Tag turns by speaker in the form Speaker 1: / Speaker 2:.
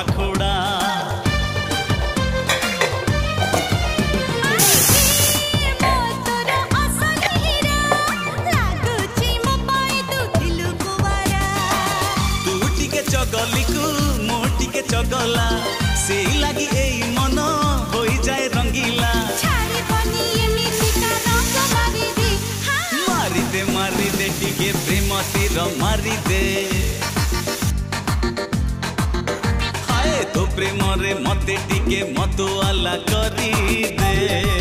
Speaker 1: पाखुड़ा चगली को मोटी के चगला से लगी ए मन हो जाए रंगीला मारी दे टिके प्रेम तीर मारी दे हाय तो प्रेम रे मते टिके मतवाला करी दे।